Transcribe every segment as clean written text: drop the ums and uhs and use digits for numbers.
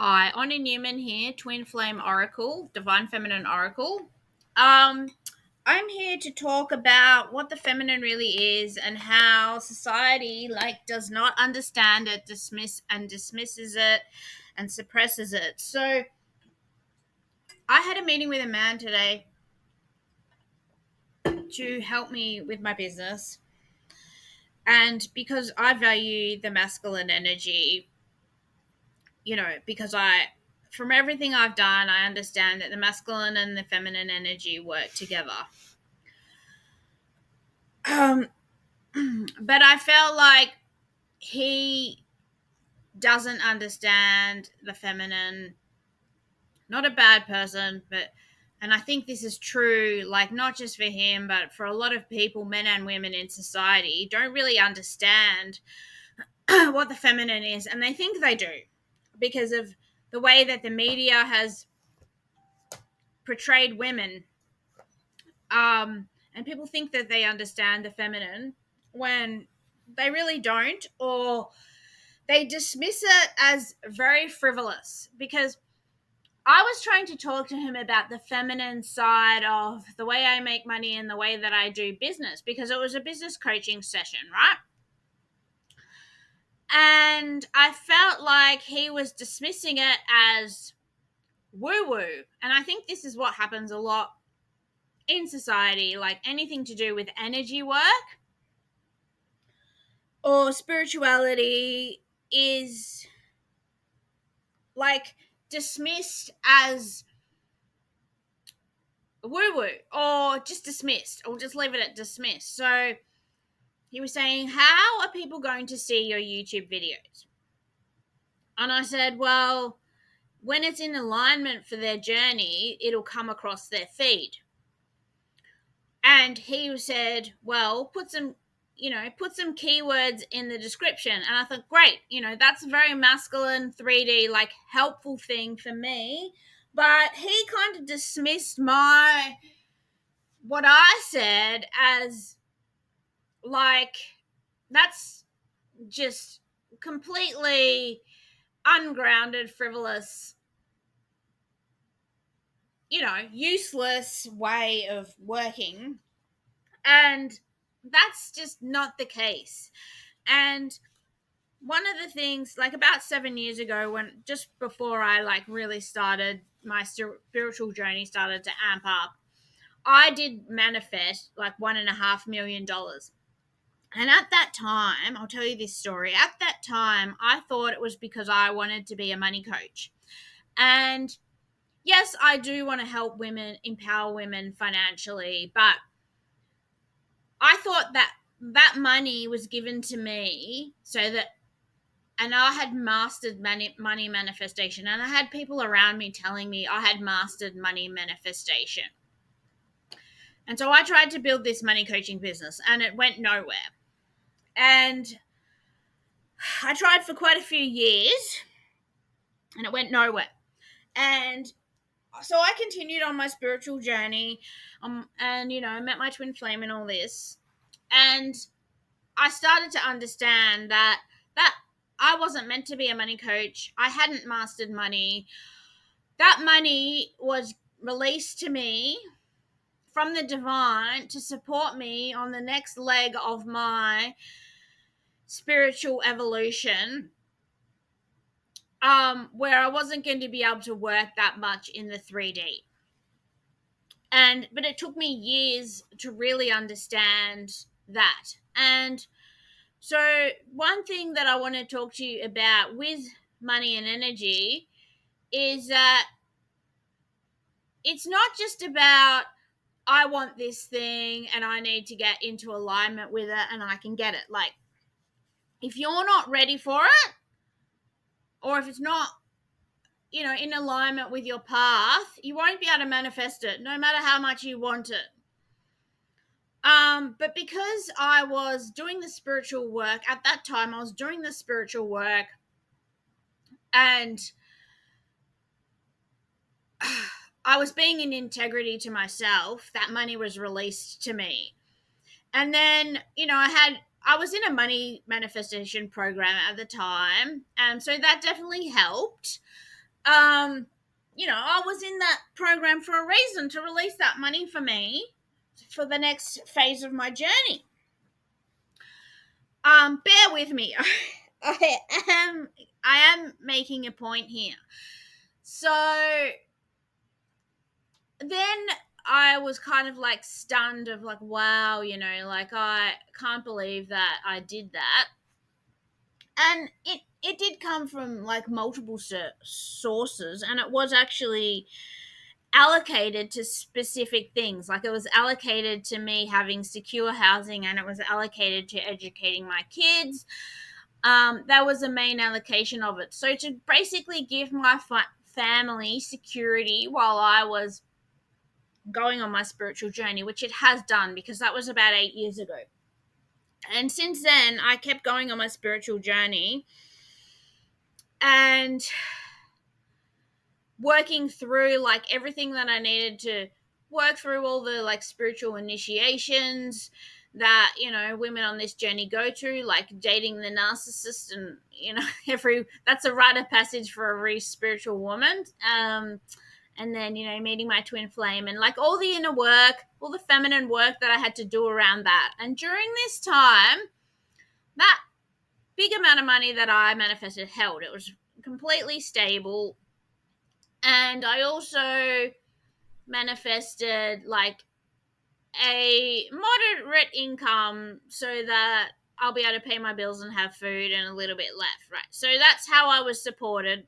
Hi, Anya Newman here, Twin Flame Oracle, Divine Feminine Oracle. Um, I'm here to talk about what the feminine really is and how society does not understand it, dismisses it and suppresses it. So I had a meeting with a man today to help me with my business. And because I value the masculine energy, because from everything I've done, I understand that the masculine and the feminine energy work together. Um, but I felt like he doesn't understand the feminine. Not a bad person, and I think this is true, like not just for him, but for a lot of people, men and women in society, don't really understand what the feminine is, and they think they do because of the way that the media has portrayed women. And people think that they understand the feminine when they really don't, or they dismiss it as very frivolous. Because I was trying to talk to him about the feminine side of the way I make money and the way that I do business, because it was a business coaching session, right? And I felt like he was dismissing it as woo woo. And I think this is what happens a lot in society, like anything to do with energy work or spirituality is like dismissed as woo woo, or just dismissed, or just leave it at dismissed. So he was saying, how are people going to see your YouTube videos? And I said, well, when it's in alignment for their journey, it'll come across their feed. And he said, well, put some keywords in the description. And I thought, great, that's a very masculine 3D, like helpful thing for me. But he kind of dismissed what I said as like, that's just completely ungrounded, frivolous, useless way of working. And that's just not the case. And one of the things, like about 7 years ago, when just before I like really started my spiritual journey, started to amp up, I did manifest like $1.5 million. And at that time, I'll tell you this story. At that time, I thought it was because I wanted to be a money coach. And yes, I do want to help women, empower women financially, but I thought that that money was given to me so that, and I had mastered money manifestation, and I had people around me telling me I had mastered money manifestation. And so I tried to build this money coaching business, and it went nowhere. And I tried for quite a few years, and it went nowhere. And so I continued on my spiritual journey, and met my twin flame and all this, and I started to understand that I wasn't meant to be a money coach. I hadn't mastered money. That money was released to me from the divine to support me on the next leg of my spiritual evolution, where I wasn't going to be able to work that much in the 3D. But it took me years to really understand that. And so one thing that I want to talk to you about with money and energy is that it's not just about I want this thing and I need to get into alignment with it and I can get it. Like, if you're not ready for it, or if it's not, in alignment with your path, you won't be able to manifest it no matter how much you want it. But because I was doing the spiritual work at that time, I was doing the spiritual work, and I was being in integrity to myself. That money was released to me. And then, I was in a money manifestation program at the time. And so that definitely helped. um, I was in that program for a reason, to release that money for me for the next phase of my journey. Bear with me. I am I am making a point here. So then I was kind of like stunned of like, wow, like I can't believe that I did that. And it did come from like multiple sources, and it was actually allocated to specific things. Like, it was allocated to me having secure housing, and it was allocated to educating my kids. That was the main allocation of it. So to basically give my family security while I was going on my spiritual journey, which it has done, because that was about 8 years ago. And since then, I kept going on my spiritual journey and working through like everything that I needed to work through, all the like spiritual initiations that women on this journey go through, like dating the narcissist, and every that's a rite of passage for every spiritual woman. And then meeting my twin flame, and like all the inner work, all the feminine work that I had to do around that. And during this time, that big amount of money that I manifested held, it was completely stable. And I also manifested like a moderate income so that I'll be able to pay my bills and have food and a little bit left, right? So that's how I was supported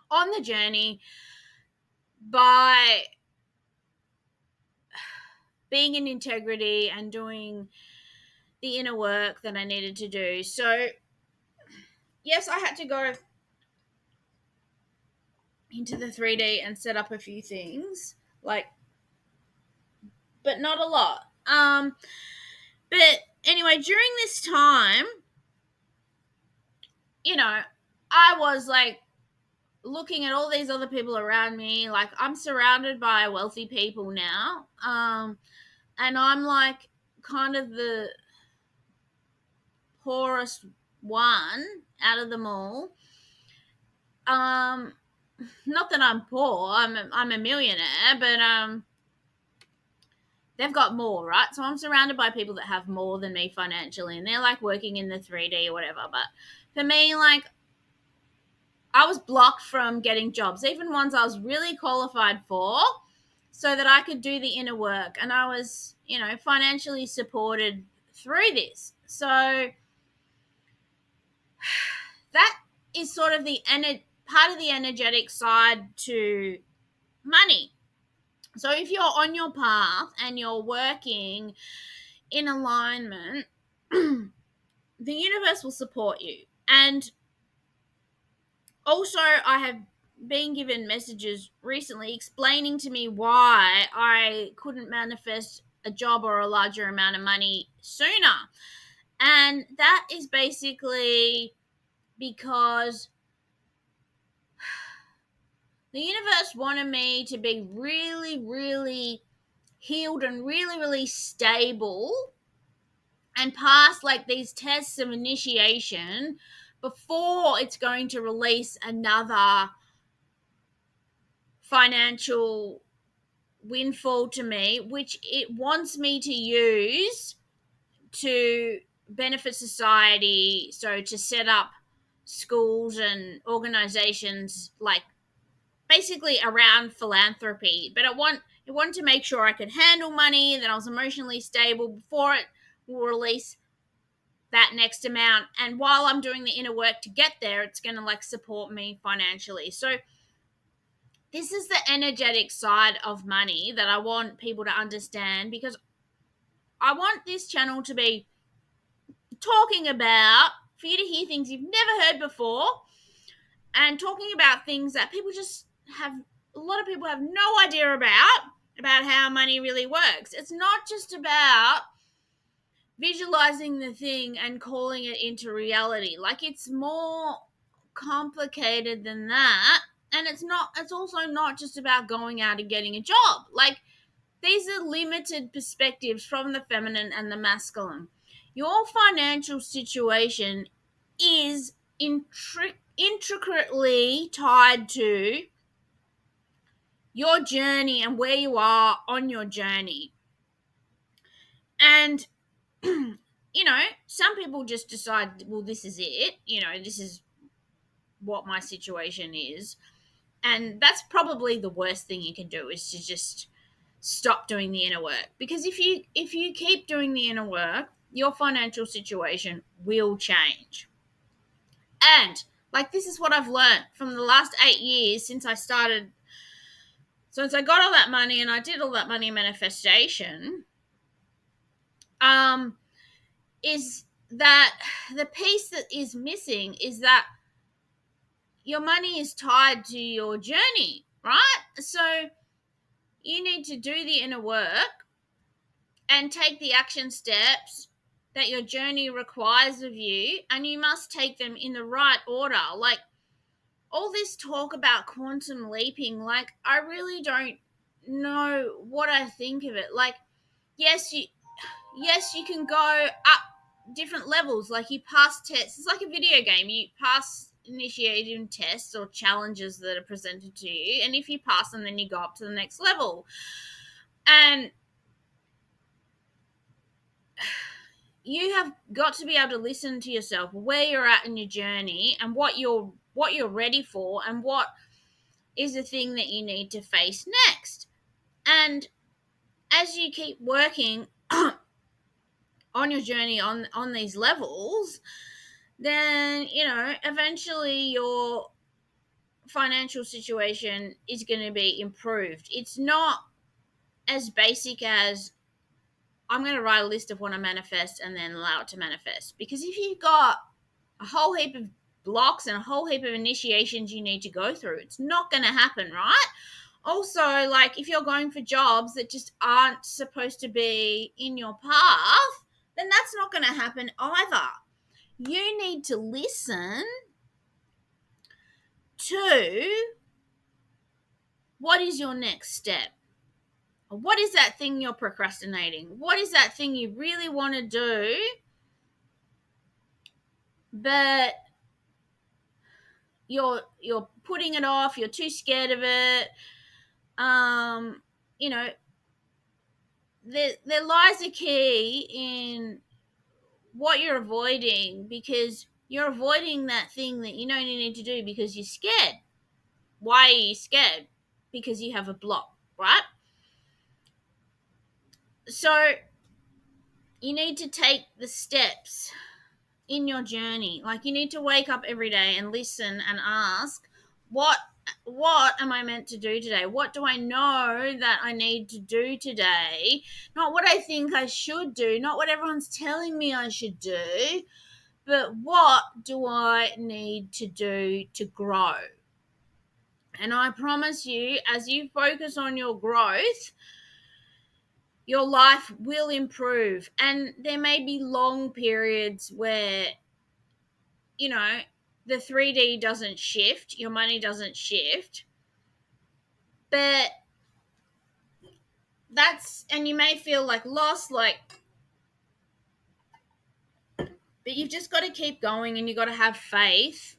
on the journey, by being in integrity and doing the inner work that I needed to do. So, yes, I had to go into the 3D and set up a few things, like, but not a lot. But anyway, during this time, I was like looking at all these other people around me. Like, I'm surrounded by wealthy people now. And I'm like kind of the poorest one out of them all. Um, Not that I'm poor. I'm a millionaire, but they've got more, right? So I'm surrounded by people that have more than me financially, and they're like working in the 3D or whatever. But for me, like, I was blocked from getting jobs, even ones I was really qualified for, so that I could do the inner work. And I was, financially supported through this. So that is sort of the part of the energetic side to money. So if you're on your path and you're working in alignment, the universe will support you. And also, I have been given messages recently explaining to me why I couldn't manifest a job or a larger amount of money sooner. And that is basically because the universe wanted me to be really, really healed and really, really stable and pass like these tests of initiation before it's going to release another financial windfall to me, which it wants me to use to benefit society. So to set up schools and organizations, like basically around philanthropy. But it wanted to make sure I could handle money, that I was emotionally stable before it will release that next amount. And while I'm doing the inner work to get there, it's going to like support me financially. So this is the energetic side of money that I want people to understand, because I want this channel to be talking about, for you to hear things you've never heard before, and talking about things that people just have, a lot of people have no idea about how money really works. It's not just about visualizing the thing and calling it into reality. Like, it's more complicated than that. And it's also not just about going out and getting a job. Like, these are limited perspectives from the feminine and the masculine. Your financial situation is intricately tied to your journey and where you are on your journey. And, some people just decide, well, this is it. This is what my situation is. And that's probably the worst thing you can do, is to just stop doing the inner work. Because if you keep doing the inner work, your financial situation will change. And this is what I've learned from the last 8 years since I got all that money and I did all that money manifestation, um, is that the piece that is missing is that your money is tied to your journey, right? So you need to do the inner work and take the action steps that your journey requires of you, and you must take them in the right order. Like, all this talk about quantum leaping, I really don't know what I think of it. Yes, you can go up different levels. Like, you pass tests. It's like a video game. You pass initiating tests or challenges that are presented to you, and if you pass them, then you go up to the next level. And you have got to be able to listen to yourself, where you're at in your journey, and what you're ready for, and what is the thing that you need to face next. And as you keep working on your journey on these levels, then eventually your financial situation is going to be improved. It's not as basic as, I'm going to write a list of what I manifest and then allow it to manifest. Because if you've got a whole heap of blocks and a whole heap of initiations you need to go through, it's not going to happen, right? Also, if you're going for jobs that just aren't supposed to be in your path, then that's not going to happen either. You need to listen to what is your next step. What is that thing you're procrastinating? What is that thing you really want to do, but you're putting it off, you're too scared of it? You know, there lies a key in what you're avoiding, because you're avoiding that thing that you know you need to do because you're scared. Why are you scared? Because you have a block, right? So you need to take the steps in your journey. You need to wake up every day and listen and ask, what am I meant to do today? What do I know that I need to do today? Not what I think I should do, not what everyone's telling me I should do, but what do I need to do to grow? And I promise you, as you focus on your growth, your life will improve. And there may be long periods where, the 3D doesn't shift, your money doesn't shift. But and you may feel lost, but you've just got to keep going and you've got to have faith.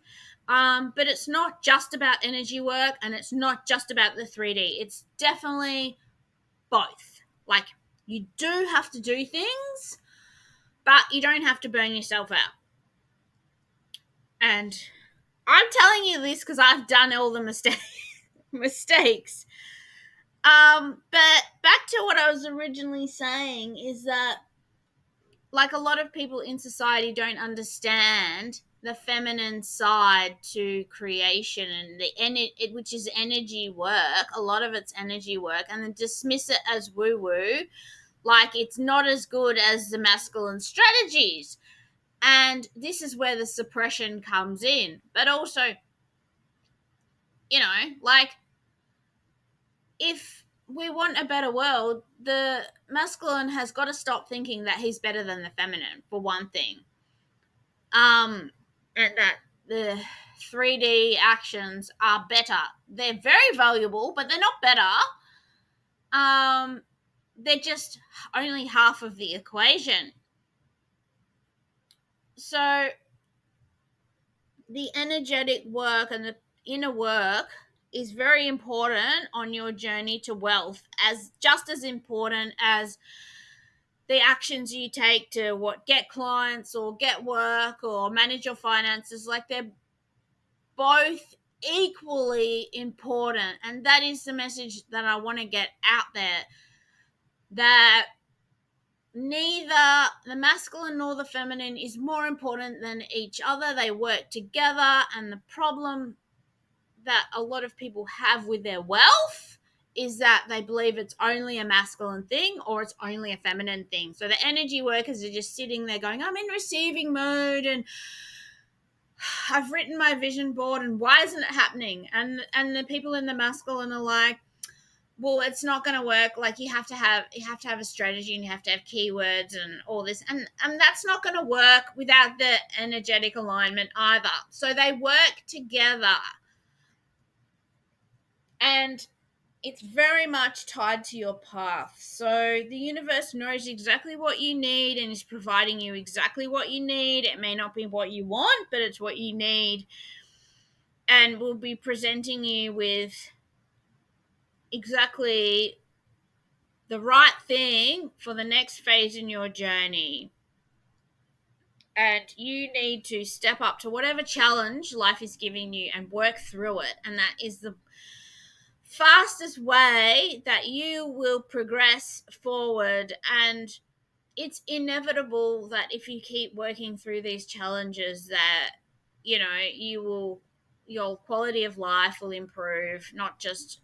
But it's not just about energy work, and it's not just about the 3D. It's definitely both. You do have to do things, but you don't have to burn yourself out. And I'm telling you this because I've done all the mistakes. But back to what I was originally saying is that, a lot of people in society don't understand the feminine side to creation, and which is energy work. A lot of it's energy work, and then dismiss it as woo woo, it's not as good as the masculine strategies. And this is where the suppression comes in. But also, if we want a better world, the masculine has got to stop thinking that he's better than the feminine, for one thing. And that the 3D actions are better. They're very valuable, but they're not better. They're just only half of the equation. So the energetic work and the inner work is very important on your journey to wealth, as just as important as the actions you take to what get clients or get work or manage your finances. Like, they're both equally important, and that is the message that I want to get out there, that neither the masculine nor the feminine is more important than each other. They work together, and the problem that a lot of people have with their wealth is that they believe it's only a masculine thing or it's only a feminine thing. So the energy workers are just sitting there going, I'm in receiving mode, and I've written my vision board, and why isn't it happening? And the people in the masculine are like, well, it's not going to work. Like, you have to have a strategy, and you have to have keywords and all this, and that's not going to work without the energetic alignment either. So they work together, and it's very much tied to your path. So the universe knows exactly what you need and is providing you exactly what you need. It may not be what you want, but it's what you need, and will be presenting you with exactly the right thing for the next phase in your journey. And you need to step up to whatever challenge life is giving you and work through it. And that is the fastest way that you will progress forward. And it's inevitable that if you keep working through these challenges, that your quality of life will improve, not just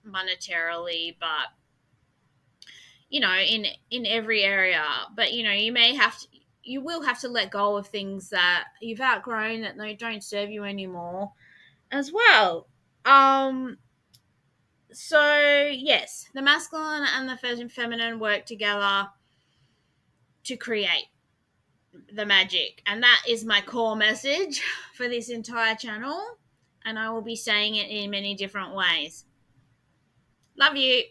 monetarily, but in every area. But you will have to let go of things that you've outgrown, that they don't serve you anymore as well. So yes, the masculine and the feminine work together to create the magic, and that is my core message for this entire channel, and I will be saying it in many different ways. Love you.